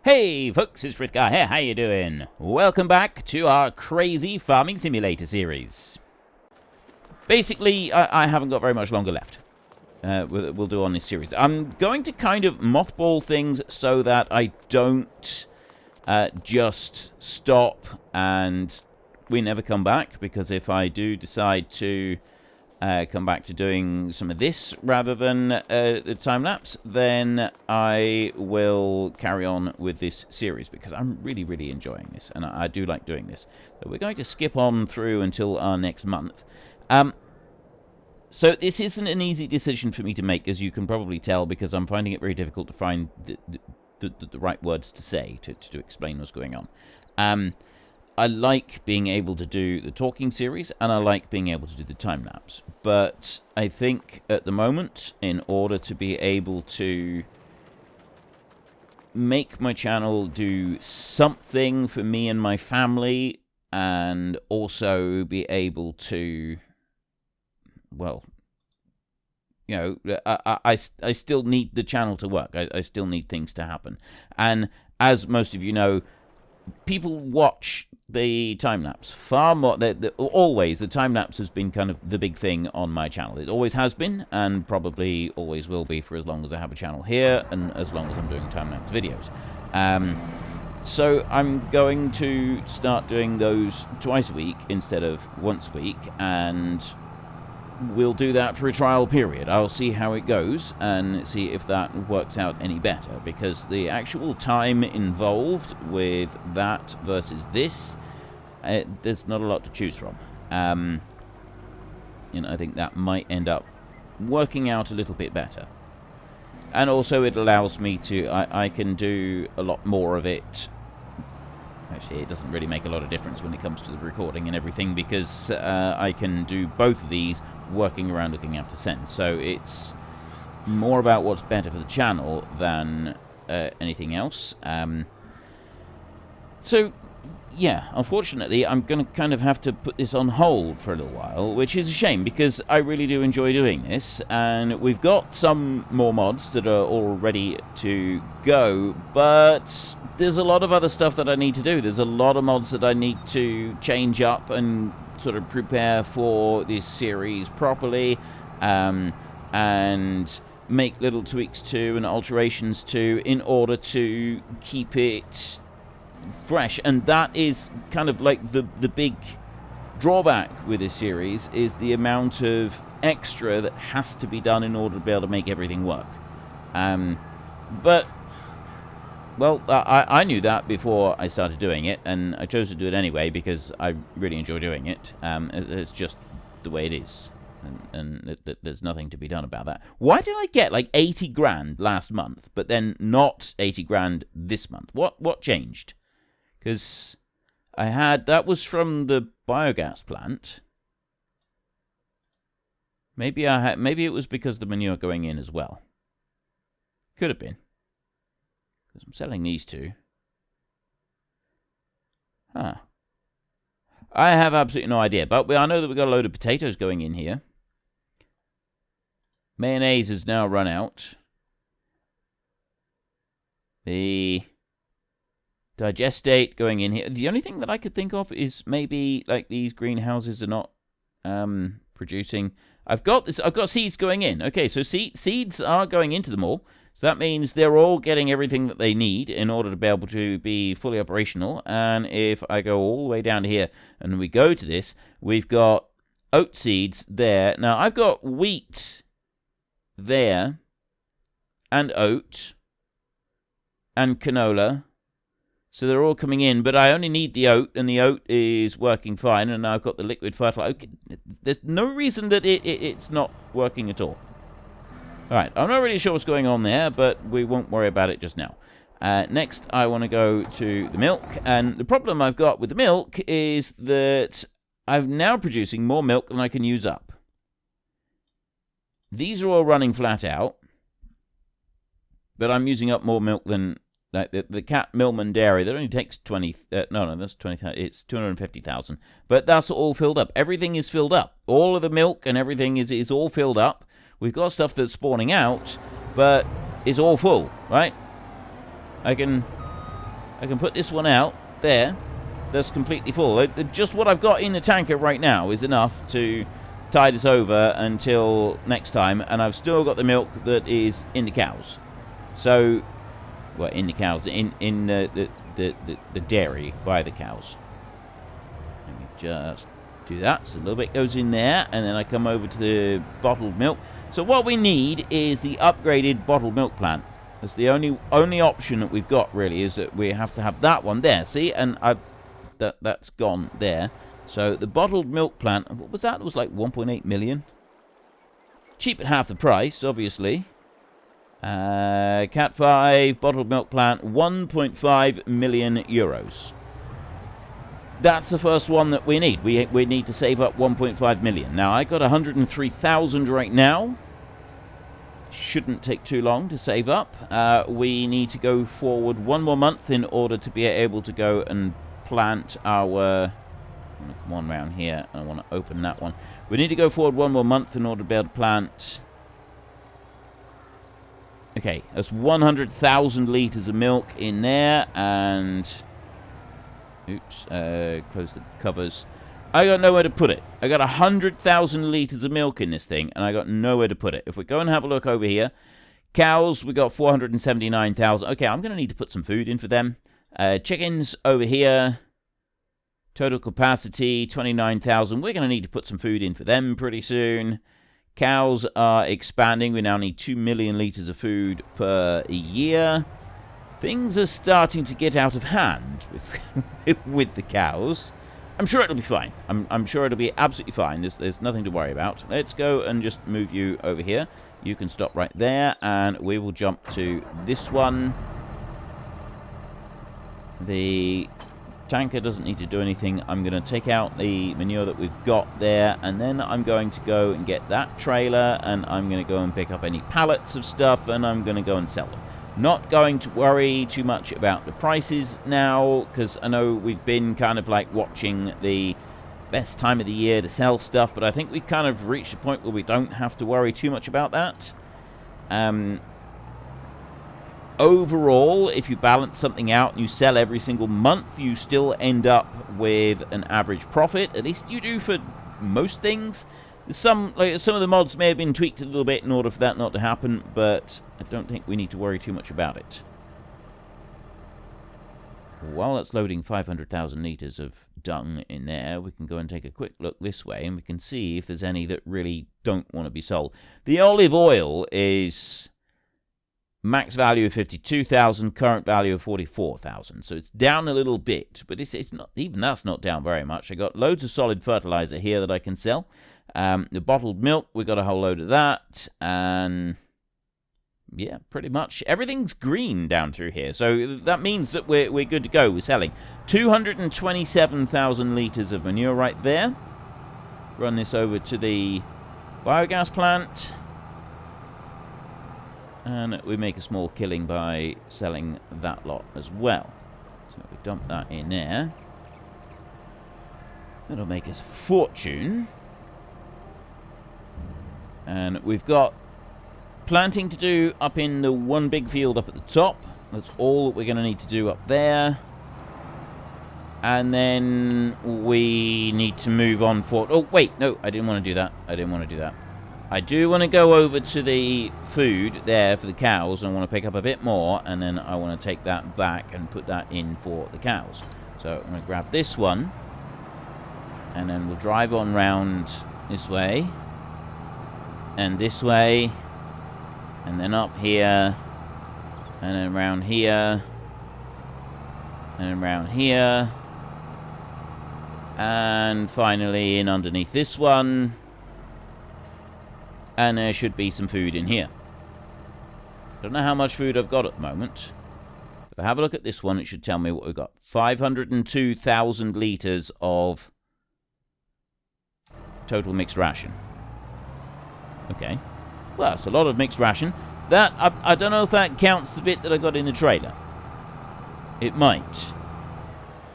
Hey folks, it's Frithgar here, how you doing? Welcome back to our crazy farming simulator series. Basically, I haven't got very much longer left. We'll do on this series. I'm going to kind of mothball things so that I don't just stop and we never come back, because if I do decide to come back to doing some of this rather than the time-lapse, then I will carry on with this series, because I'm really, really enjoying this, and I do like doing this. So we're going to skip on through until our next month. So this isn't an easy decision for me to make, as you can probably tell, because I'm finding it very difficult to find the right words to say to explain what's going on. I like being able to do the talking series, and I like being able to do the time-lapse. But I think at the moment, in order to be able to make my channel do something for me and my family, and also be able to, well, you know, I still need the channel to work. I still need things to happen. And as most of you know, people watch the time-lapse far more. Always, the time-lapse has been kind of the big thing on my channel. It always has been, and probably always will be for as long as I have a channel here, and as long as I'm doing time-lapse videos. So I'm going to start doing those twice a week instead of once a week, and we'll do that for a trial period. I'll see how it goes and see if that works out any better, because the actual time involved with that versus this, there's not a lot to choose from. You know, I think that might end up working out a little bit better. And also it allows me to, I can do a lot more of it. Actually, it doesn't really make a lot of difference when it comes to the recording and everything, because I can do both of these working around looking after Sen. So it's more about what's better for the channel than anything else. So, yeah, unfortunately, I'm going to kind of have to put this on hold for a little while, which is a shame, because I really do enjoy doing this, and we've got some more mods that are all ready to go, but there's a lot of other stuff that I need to do. There's a lot of mods that I need to change up and sort of prepare for this series properly, and make little tweaks to and alterations to, in order to keep it fresh. And that is kind of like the big drawback with this series, is the amount of extra that has to be done in order to be able to make everything work. But well, I knew that before I started doing it, and I chose to do it anyway because I really enjoy doing it. It's just the way it is, and there's nothing to be done about that. Why did I get like 80 grand last month, but then not 80 grand this month? What changed? Because I had, that was from the biogas plant. Maybe it was because the manure going in as well. Could have been. Because I'm selling these two. Huh. I have absolutely no idea. But I know that we've got a load of potatoes going in here. Mayonnaise has now run out. The digestate going in here. The only thing that I could think of is maybe like these greenhouses are not producing. I've got seeds going in. Okay, so seeds are going into them all. So that means they're all getting everything that they need in order to be able to be fully operational. And if I go all the way down to here and we go to this, we've got oat seeds there. Now, I've got wheat there, and oat, and canola. So they're all coming in, but I only need the oat, and the oat is working fine, and I've got the liquid fertilizer. Okay, there's no reason that it's not working at all. Alright, I'm not really sure what's going on there, but we won't worry about it just now. Next, I want to go to the milk, and the problem I've got with the milk is that I'm now producing more milk than I can use up. These are all running flat out, but I'm using up more milk than like the Cat Millman Dairy. That only takes 20. No, that's 20. It's 250,000. But that's all filled up. Everything is filled up. All of the milk and everything is all filled up. We've got stuff that's spawning out, but it's all full, right? I can I can put this one out there. That's completely full. Just what I've got in the tanker right now is enough to tide us over until next time, and I've still got the milk that is in the cows. So, well, in the cows, in the dairy by the cows. Let me just do that. So a little bit goes in there, and then I come over to the bottled milk. So what we need is the upgraded bottled milk plant. That's the only option that we've got, really, is that we have to have that one there. See, and that's gone there. So the bottled milk plant, what was that? It was like 1.8 million. Cheap at half the price, obviously. Cat 5 bottled milk plant, 1.5 million euros. That's the first one that we need. We need to save up 1.5 million. Now, I got 103,000 right now. Shouldn't take too long to save up. We need to go forward one more month in order to be able to go and plant our... I'm going to come on around here, and I want to open that one. We need to go forward one more month in order to be able to plant... Okay, that's 100,000 litres of milk in there, and... Oops, close the covers. I got nowhere to put it. I got 100,000 litres of milk in this thing, and I got nowhere to put it. If we go and have a look over here, cows, we got 479,000. Okay, I'm going to need to put some food in for them. Chickens over here, total capacity 29,000. We're going to need to put some food in for them pretty soon. Cows are expanding. We now need 2 million litres of food per year. Things are starting to get out of hand with the cows. I'm sure it'll be fine. I'm sure it'll be absolutely fine. There's nothing to worry about. Let's go and just move you over here. You can stop right there, and we will jump to this one. The tanker doesn't need to do anything. I'm going to take out the manure that we've got there, and then I'm going to go and get that trailer, and I'm going to go and pick up any pallets of stuff, and I'm going to go and sell them. Not going to worry too much about the prices now, because I know we've been kind of like watching the best time of the year to sell stuff, but I think we've kind of reached a point where we don't have to worry too much about that. Overall, if you balance something out and you sell every single month, you still end up with an average profit. At least you do for most things. Some of the mods may have been tweaked a little bit in order for that not to happen, but I don't think we need to worry too much about it. While that's loading 500,000 litres of dung in there, we can go and take a quick look this way, and we can see if there's any that really don't want to be sold. The olive oil is max value of 52,000, current value of 44,000. So it's down a little bit, but it's not, even that's not down very much. I got loads of solid fertilizer here that I can sell. The bottled milk, we got a whole load of that, and yeah, pretty much everything's green down through here. So that means that we're good to go. We're selling 227,000 litres of manure right there. Run this over to the biogas plant, and we make a small killing by selling that lot as well. So we dump that in there. That'll make us a fortune. And we've got planting to do up in the one big field up at the top. That's all that we're going to need to do up there. And then we need to move on for... Oh, wait, no, I didn't want to do that. I didn't want to do that. I do want to go over to the food there for the cows, and I want to pick up a bit more, and then I want to take that back and put that in for the cows. So I'm going to grab this one, and then we'll drive on round this way, and this way, and then up here, and then around here, and then around here, and finally in underneath this one, and there should be some food in here. Don't know how much food I've got at the moment. If I have a look at this one, it should tell me what we've got. 502,000 litres of total mixed ration. Okay. Well, that's a lot of mixed ration. That, I don't know if that counts the bit that I got in the trailer. It might.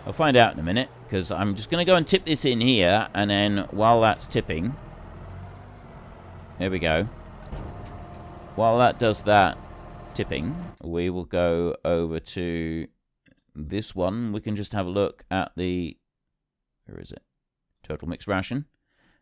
I'll find out in a minute, because I'm just going to go and tip this in here, and then while that's tipping... There we go. While that does that tipping, we will go over to this one, we can just have a look at the, where is it? Total mixed ration.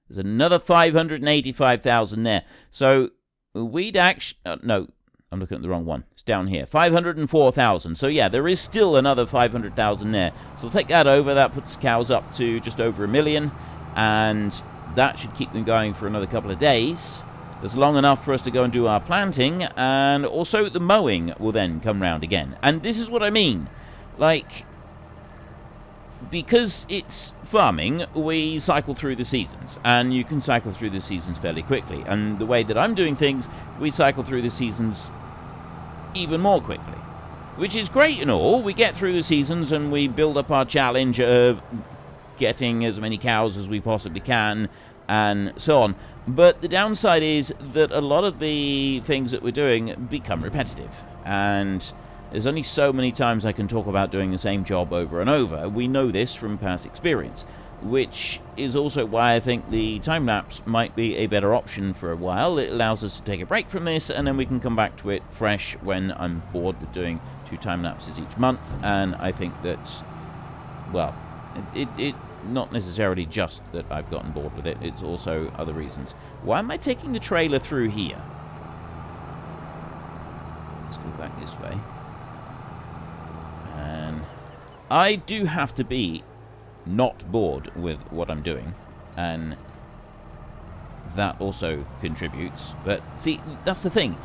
There's another 585,000 there. So we'd actually, no, I'm looking at the wrong one. It's down here, 504,000. So yeah, there is still another 500,000 there. So we'll take that over. That puts cows up to just over 1 million, and that should keep them going for another couple of days. It's long enough for us to go and do our planting, and also the mowing will then come round again. And this is what I mean. Like, because it's farming, we cycle through the seasons, and you can cycle through the seasons fairly quickly. And the way that I'm doing things, we cycle through the seasons even more quickly, which is great and all. We get through the seasons and we build up our challenge of getting as many cows as we possibly can, and so on. But the downside is that a lot of the things that we're doing become repetitive, and there's only so many times I can talk about doing the same job over and over. We know this from past experience, which is also why I think the time-lapse might be a better option for a while. It allows us to take a break from this, and then we can come back to it fresh when I'm bored with doing 2 time-lapses each month. And I think that, well, it not necessarily just that I've gotten bored with it, it's also other reasons. Why am I taking the trailer through here? Let's go back this way. And I do have to be not bored with what I'm doing, and that also contributes. But see, that's the thing.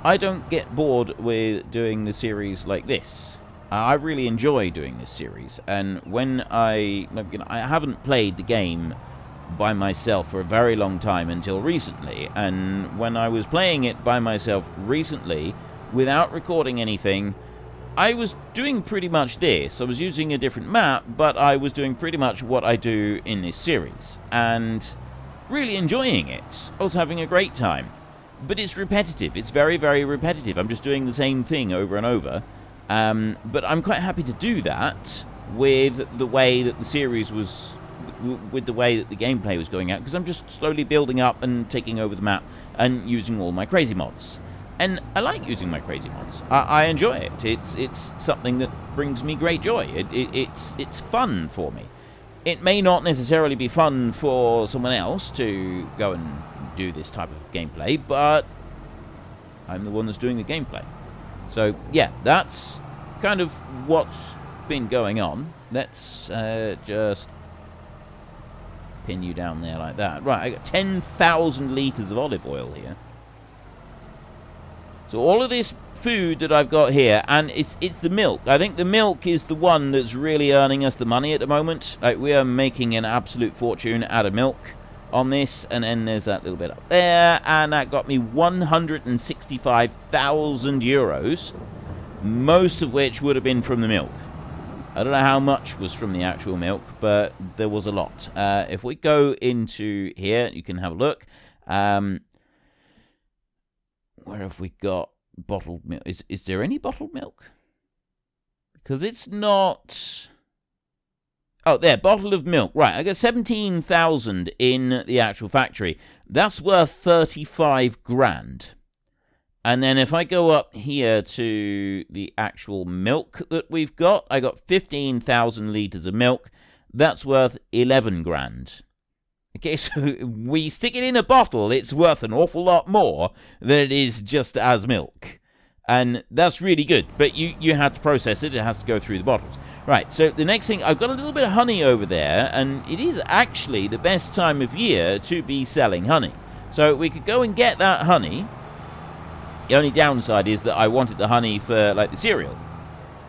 I don't get bored with doing the series like this. I really enjoy doing this series, and when I haven't played the game by myself for a very long time until recently, and when I was playing it by myself recently without recording anything, I was doing pretty much this. I was using a different map, but I was doing pretty much what I do in this series, and really enjoying it. I was having a great time. But it's repetitive. It's very, very repetitive. I'm just doing the same thing over and over. But I'm quite happy to do that with the way that the series was, with the way that the gameplay was going out, because I'm just slowly building up and taking over the map and using all my crazy mods. And I like using my crazy mods. I enjoy it. It's something that brings me great joy. It's fun for me. It may not necessarily be fun for someone else to go and do this type of gameplay, but I'm the one that's doing the gameplay. So yeah, that's kind of what's been going on. Let's just pin you down there like that. Right, I got 10,000 litres of olive oil here. So all of this food that I've got here, and it's the milk. I think the milk is the one that's really earning us the money at the moment. Like, we are making an absolute fortune out of milk on this, and then there's that little bit up there, and that got me 165,000 euros, most of which would have been from the milk. I don't know how much was from the actual milk, but there was a lot. If we go into here, you can have a look. Where have we got bottled milk? Is there any bottled milk? Because it's not... Oh, there, bottle of milk. Right, I got 17,000 in the actual factory. That's worth 35 grand. And then if I go up here to the actual milk that we've got, I got 15,000 litres of milk. That's worth 11 grand. Okay, so we stick it in a bottle, it's worth an awful lot more than it is just as milk. And that's really good, but you have to process it, it has to go through the bottles. Right, so the next thing, I've got a little bit of honey over there, and it is actually the best time of year to be selling honey. So we could go and get that honey. The only downside is that I wanted the honey for, like, the cereal.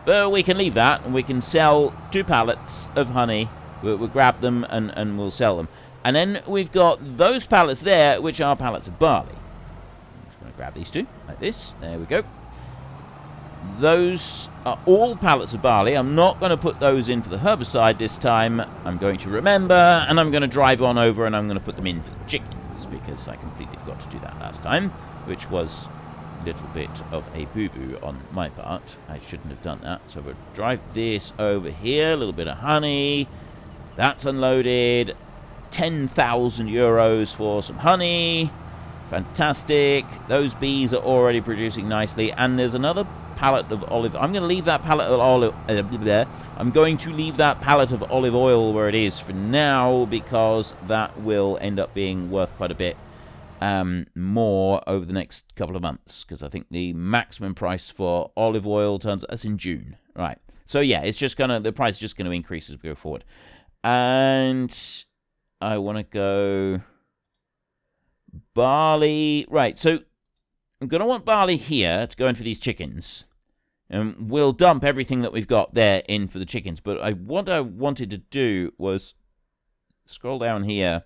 But we can leave that, and we can sell 2 pallets of honey. We'll grab them, and we'll sell them. And then we've got those pallets there, which are pallets of barley. I'm just going to grab these 2, like this. There we go. Those are all pallets of barley. I'm not going to put those in for the herbicide this time. I'm going to remember, and I'm going to drive on over, and I'm going to put them in for the chickens, because I completely forgot to do that last time, which was a little bit of a boo-boo on my part. I shouldn't have done that. So we'll drive this over here. A little bit of honey. That's unloaded. 10,000 euros for some honey. Fantastic. Those bees are already producing nicely. And there's another pallet of olive. I'm going to leave that pallet of olive there. I'm going to leave that pallet of olive oil where it is for now, because that will end up being worth quite a bit more over the next couple of months, because I think the maximum price for olive oil turns that's in June. Right. So yeah, it's just gonna, the price is just going to increase as we go forward. And I want to go barley. Right, so I'm going to want barley here to go in for these chickens. And we'll dump everything that we've got there in for the chickens. But what I wanted to do was scroll down here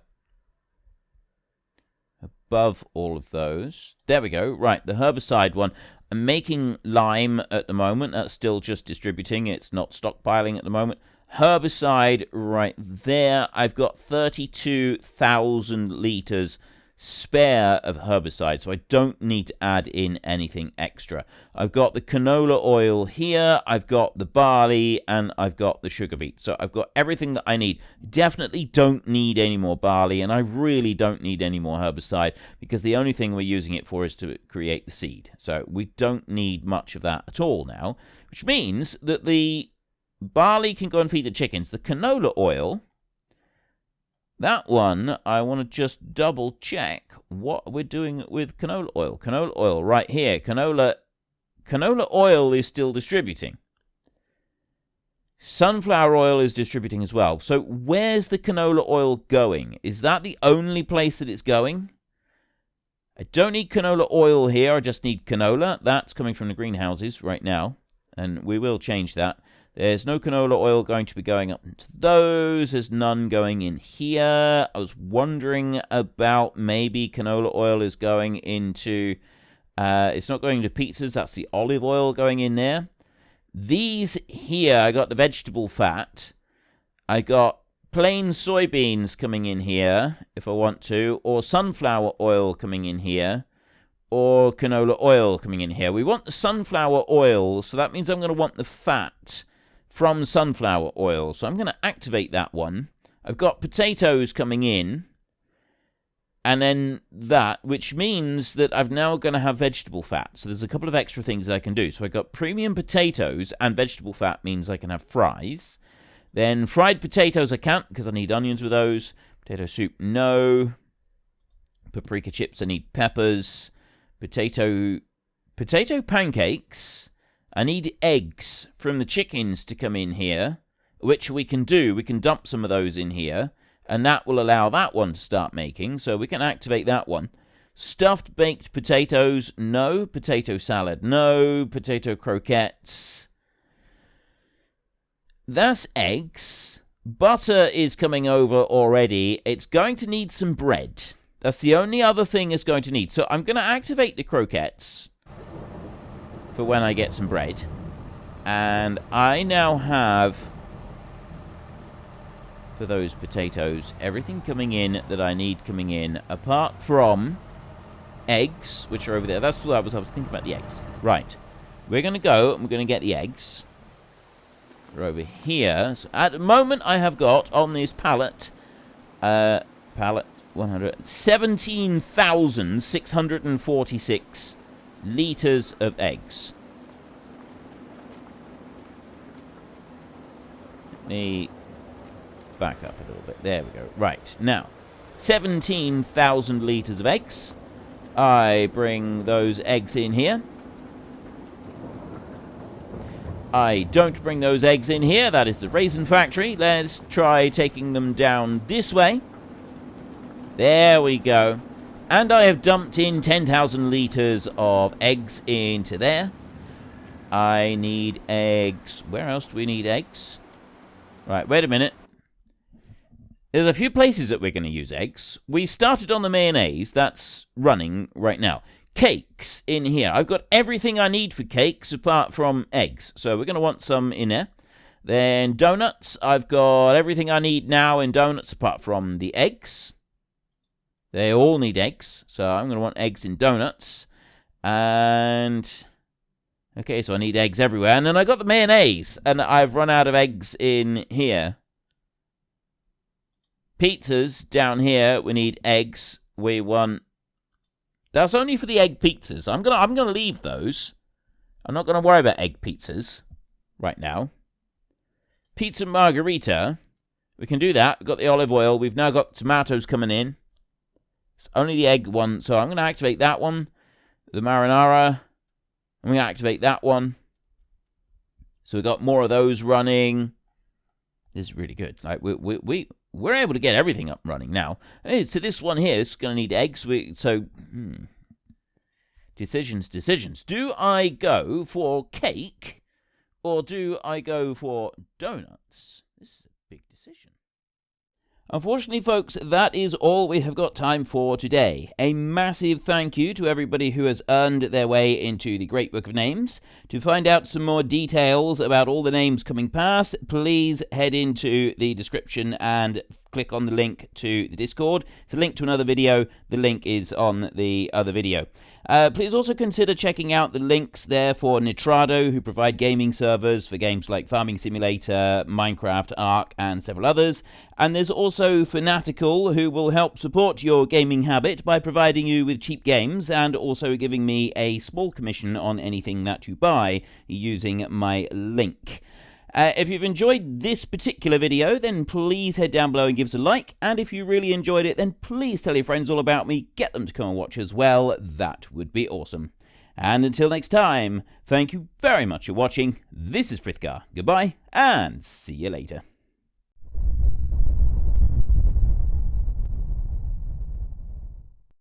above all of those. There we go. Right, the herbicide one. I'm making lime at the moment. That's still just distributing. It's not stockpiling at the moment. Herbicide right there. I've got 32,000 litres spare of herbicide, so I don't need to add in anything extra. I've got the canola oil here, I've got the barley, and I've got the sugar beet. So I've got everything that I need. Definitely don't need any more barley, and I really don't need any more herbicide, because the only thing we're using it for is to create the seed. So we don't need much of that at all now, which means that the barley can go and feed the chickens. The canola oil, that one, I want to just double check what we're doing with canola oil. Canola oil, right here. Canola oil is still distributing. Sunflower oil is distributing as well. So where's the canola oil going? Is that the only place that it's going? I don't need canola oil here. I just need canola. That's coming from the greenhouses right now, and we will change that. There's no canola oil going to be going up into those. There's none going in here. I was wondering about maybe canola oil is going into... it's not going to pizzas. That's the olive oil going in there. These here, I got the vegetable fat. I got plain soybeans coming in here, if I want to. Or sunflower oil coming in here. Or canola oil coming in here. We want the sunflower oil, so that means I'm going to want the fat from sunflower oil. So I'm going to activate that one. I've got potatoes coming in. And then that, which means that I'm now going to have vegetable fat. So there's a couple of extra things that I can do. So I got premium potatoes, and vegetable fat means I can have fries. Then fried potatoes I can't, because I need onions with those. Potato soup, no. Paprika chips, I need peppers. Potato pancakes. I need eggs from the chickens to come in here, which we can do. We can dump some of those in here, and that will allow that one to start making, so we can activate that one. Stuffed baked potatoes, no. Potato salad, no. Potato croquettes. That's eggs. Butter is coming over already. It's going to need some bread. That's the only other thing it's going to need. So I'm going to activate the croquettes for when I get some bread. And I now have, for those potatoes, everything coming in that I need coming in, apart from eggs, which are over there. That's what I was thinking about, the eggs. Right. We're going to go and we're going to get the eggs. They're over here. So at the moment, I have got on this pallet, 17,646 litres of eggs. Let me back up a little bit. There we go. Right. Now, 17,000 litres of eggs. I bring those eggs in here. I don't bring those eggs in here. That is the raisin factory. Let's try taking them down this way. There we go. And I have dumped in 10,000 litres of eggs into there. I need eggs. Where else do we need eggs? Right, wait a minute. There's a few places that we're going to use eggs. We started on the mayonnaise. That's running right now. Cakes in here. I've got everything I need for cakes apart from eggs. So we're going to want some in there. Then donuts. I've got everything I need now in donuts apart from the eggs. They all need eggs. So I'm going to want eggs in donuts. And okay, so I need eggs everywhere. And then I got the mayonnaise. And I've run out of eggs in here. Pizzas down here. We need eggs. We want That's only for the egg pizzas. I'm gonna leave those. I'm not gonna worry about egg pizzas right now. Pizza margherita, we can do that. We've got the olive oil. We've now got tomatoes coming in. It's only the egg one, so I'm gonna activate that one. The marinara. I'm gonna activate that one. So we've got more of those running. This is really good. Like we're able to get everything up and running now. So this one here is going to need eggs. Decisions. Do I go for cake or do I go for donuts? This is a big decision. Unfortunately, folks, that is all we have got time for today. A massive thank you to everybody who has earned their way into the Great Book of Names. To find out some more details about all the names coming past, please head into the description and click on the link to the Discord. It's a link to another video. The link is on the other video. Please also consider checking out the links there for Nitrado, who provide gaming servers for games like Farming Simulator, Minecraft, Ark, and several others. And there's also Fanatical, who will help support your gaming habit by providing you with cheap games and also giving me a small commission on anything that you buy using my link. If you've enjoyed this particular video, then please head down below and give us a like. And if you really enjoyed it, then please tell your friends all about me. Get them to come and watch as well. That would be awesome. And until next time, thank you very much for watching. This is Frithgar. Goodbye, and see you later.